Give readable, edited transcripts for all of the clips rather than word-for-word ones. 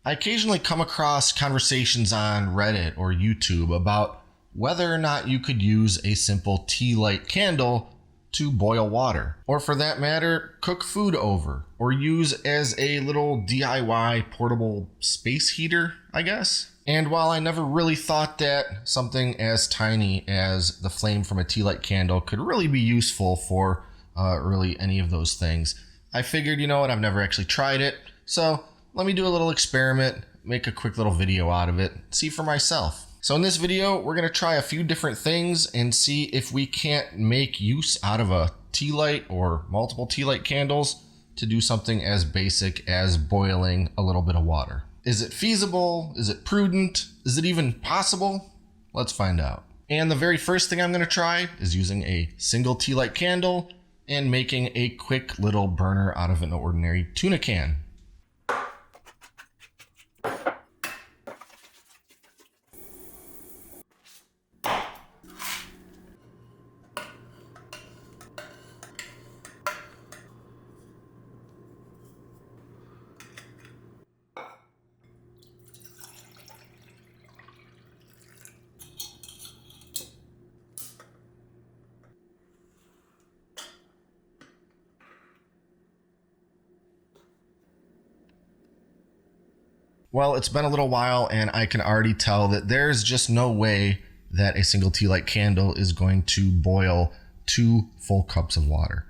I occasionally come across conversations on Reddit or YouTube about whether or not you could use a simple tea light candle to boil water, or for that matter, cook food over, or use as a little DIY portable space heater, I guess. And while I never really thought that something as tiny as the flame from a tea light candle could really be useful for really any of those things, I figured, you know what, I've never actually tried it, so let me do a little experiment, make a quick little video out of it, see for myself. So in this video, we're going to try a few different things and see if we can't make use out of a tea light or multiple tea light candles to do something as basic as boiling a little bit of water. Is it feasible? Is it prudent? Is it even possible? Let's find out. And the very first thing I'm going to try is using a single tea light candle and making a quick little burner out of an ordinary tuna can. Well, it's been a little while and I can already tell that there's just no way that a single tea light candle is going to boil 2 full cups of water.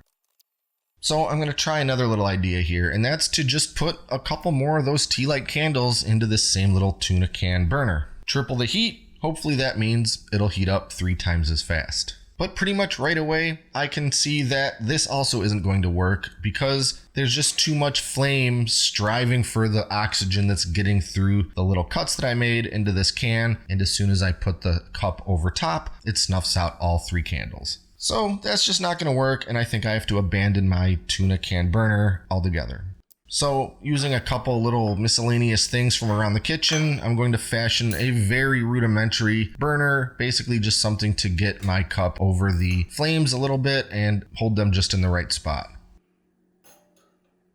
So I'm going to try another little idea here, and that's to just put a couple more of those tea light candles into this same little tuna can burner. Triple the heat, hopefully that means it'll heat up 3 times as fast. But pretty much right away, I can see that this also isn't going to work because there's just too much flame striving for the oxygen that's getting through the little cuts that I made into this can. And as soon as I put the cup over top, it snuffs out all 3 candles. So that's just not going to work, and I think I have to abandon my tuna can burner altogether. So using a couple little miscellaneous things from around the kitchen, I'm going to fashion a very rudimentary burner, basically just something to get my cup over the flames a little bit and hold them just in the right spot.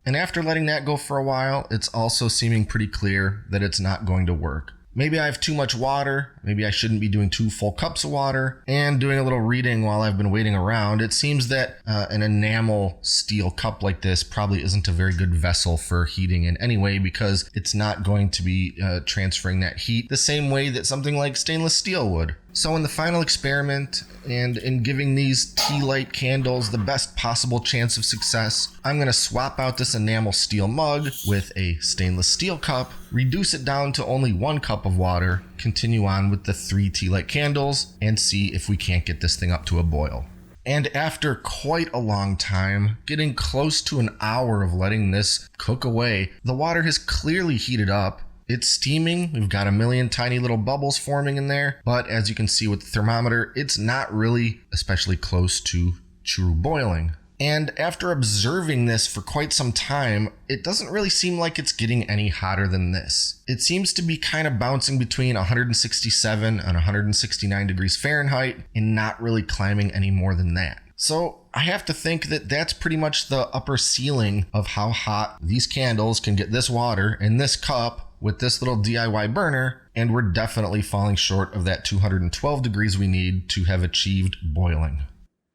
And after letting that go for a while, it's also seeming pretty clear that it's not going to work. Maybe I have too much water, maybe I shouldn't be doing 2 full cups of water, and doing a little reading while I've been waiting around, it seems that an enamel steel cup like this probably isn't a very good vessel for heating in any way because it's not going to be transferring that heat the same way that something like stainless steel would. So in the final experiment, and in giving these tea light candles the best possible chance of success, I'm going to swap out this enamel steel mug with a stainless steel cup, reduce it down to only 1 cup of water, continue on with the 3 tea light candles, and see if we can't get this thing up to a boil. And after quite a long time, getting close to an hour of letting this cook away, the water has clearly heated up. It's steaming, we've got a million tiny little bubbles forming in there, but as you can see with the thermometer, it's not really especially close to true boiling. And after observing this for quite some time, it doesn't really seem like it's getting any hotter than this. It seems to be kind of bouncing between 167 and 169 degrees Fahrenheit and not really climbing any more than that. So I have to think that that's pretty much the upper ceiling of how hot these candles can get this water in this cup with this little DIY burner, and we're definitely falling short of that 212 degrees we need to have achieved boiling.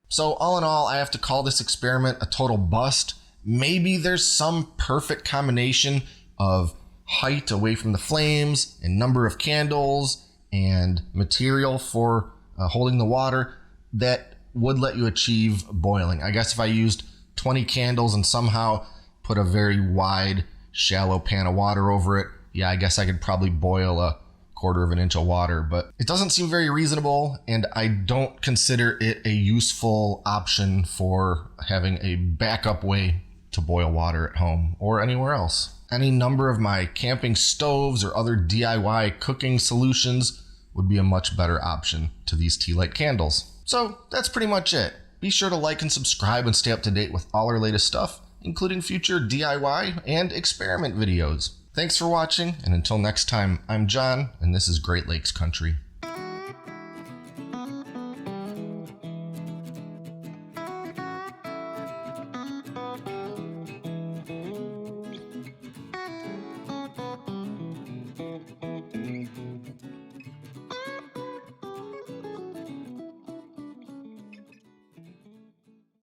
So all in all, I have to call this experiment a total bust. Maybe there's some perfect combination of height away from the flames and number of candles and material for holding the water that would let you achieve boiling. I guess if I used 20 candles and somehow put a very wide, shallow pan of water over it, yeah, I guess I could probably boil a 1/4 of an inch of water, but it doesn't seem very reasonable, and I don't consider it a useful option for having a backup way to boil water at home or anywhere else. Any number of my camping stoves or other DIY cooking solutions would be a much better option to these tea light candles. So that's pretty much it. Be sure to like and subscribe and stay up to date with all our latest stuff, including future DIY and experiment videos. Thanks for watching, and until next time, I'm John, and this is Great Lakes Country.